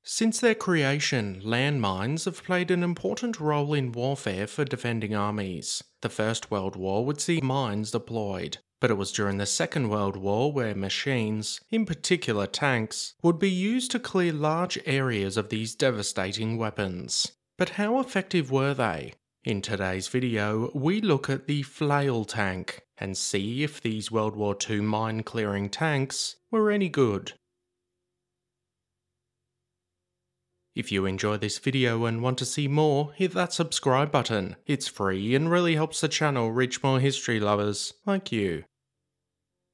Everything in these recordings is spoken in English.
Since their creation, landmines have played an important role in warfare for defending armies. The First World War would see mines deployed, but it was during the Second World War where machines, in particular tanks, would be used to clear large areas of these devastating weapons. But how effective were they? In today's video, we look at the Flail Tank and see if these World War II mine-clearing tanks were any good. If you enjoy this video and want to see more, hit that subscribe button. It's free and really helps the channel reach more history lovers like you.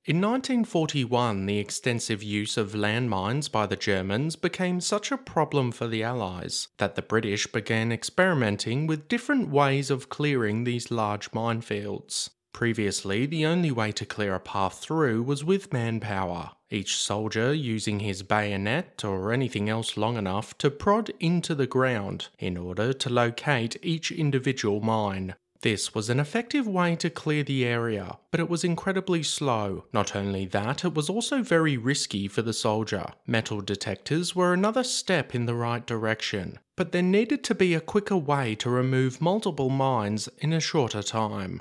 In 1941, the extensive use of landmines by the Germans became such a problem for the Allies that the British began experimenting with different ways of clearing these large minefields. Previously, the only way to clear a path through was with manpower, each soldier using his bayonet or anything else long enough to prod into the ground in order to locate each individual mine. This was an effective way to clear the area, but it was incredibly slow. Not only that, it was also very risky for the soldier. Metal detectors were another step in the right direction, but there needed to be a quicker way to remove multiple mines in a shorter time.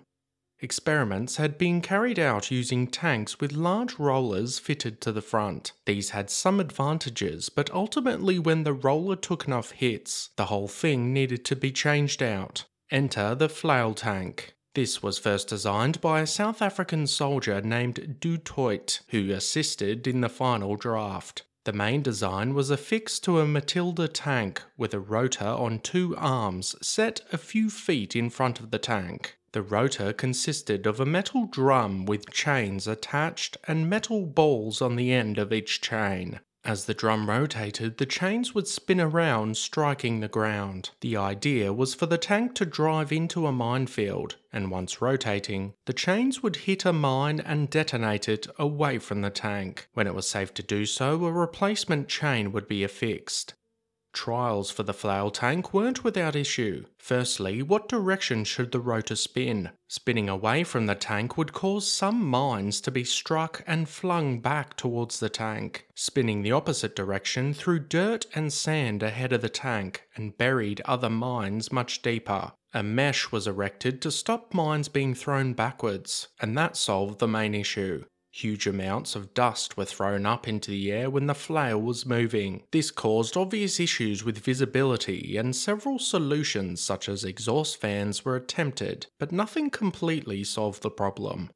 Experiments had been carried out using tanks with large rollers fitted to the front. These had some advantages, but ultimately when the roller took enough hits, the whole thing needed to be changed out. Enter the Fla Tank. This was first designed by a South African soldier named WWII, who assisted in the final draft. The main design was affixed to a Matilda tank with a rotor on two arms set a few feet in front of the tank. The rotor consisted of a metal drum with chains attached and metal balls on the end of each chain. As the drum rotated, the chains would spin around, striking the ground. The idea was for the tank to drive into a minefield, and once rotating, the chains would hit a mine and detonate it away from the tank. When it was safe to do so, a replacement chain would be affixed. Trials for the Fla Tank weren't without issue. Firstly, what direction should the rotor spin? Spinning away from the tank would cause some mines to be struck and flung back towards the tank. Spinning the opposite direction threw dirt and sand ahead of the tank and buried other mines much deeper. A mesh was erected to stop mines being thrown backwards, and that solved the main issue. Huge amounts of dust were thrown up into the air when the flail was moving. This caused obvious issues with visibility, and several solutions such as exhaust fans were attempted, but nothing completely solved the problem.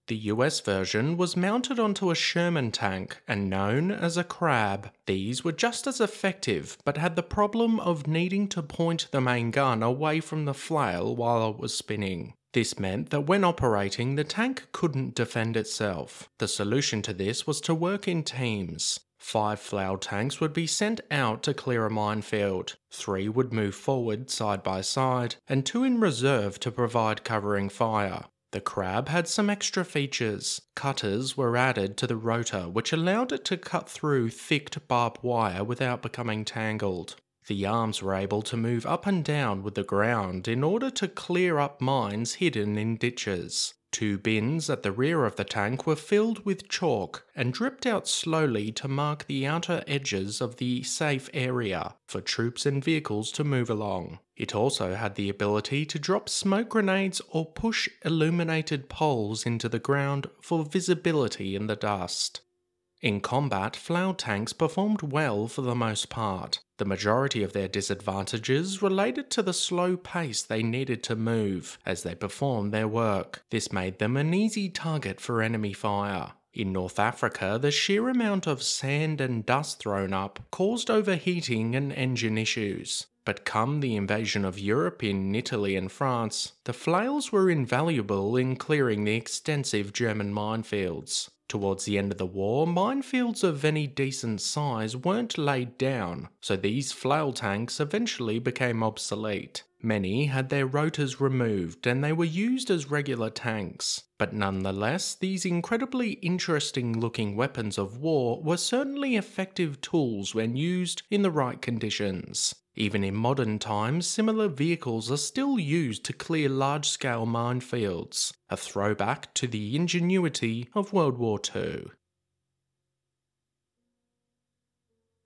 The US version was mounted onto a Sherman tank and known as a crab. These were just as effective, but had the problem of needing to point the main gun away from the flail while it was spinning. This meant that when operating, the tank couldn't defend itself. The solution to this was to work in teams. 5 Fla tanks would be sent out to clear a minefield. 3 would move forward side by side, and 2 in reserve to provide covering fire. The crab had some extra features. Cutters were added to the rotor, which allowed it to cut through thick barbed wire without becoming tangled. The arms were able to move up and down with the ground in order to clear up mines hidden in ditches. 2 bins at the rear of the tank were filled with chalk and dripped out slowly to mark the outer edges of the safe area for troops and vehicles to move along. It also had the ability to drop smoke grenades or push illuminated poles into the ground for visibility in the dust. In combat, Fla tanks performed well for the most part. The majority of their disadvantages related to the slow pace they needed to move as they performed their work. This made them an easy target for enemy fire. In North Africa, the sheer amount of sand and dust thrown up caused overheating and engine issues. But come the invasion of Europe in Italy and France, the flails were invaluable in clearing the extensive German minefields. Towards the end of the war, minefields of any decent size weren't laid down, so these Fla tanks eventually became obsolete. Many had their rotors removed and they were used as regular tanks. But nonetheless, these incredibly interesting looking weapons of war were certainly effective tools when used in the right conditions. Even in modern times, similar vehicles are still used to clear large-scale minefields, a throwback to the ingenuity of World War II.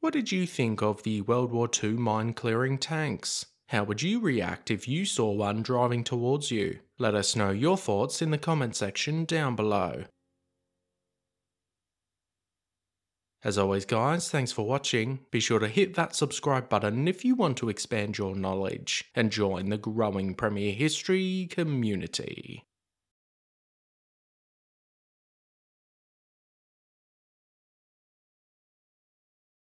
What did you think of the World War II mine-clearing tanks? How would you react if you saw one driving towards you? Let us know your thoughts in the comment section down below. As always guys, thanks for watching. Be sure to hit that subscribe button if you want to expand your knowledge and join the growing Premier History community.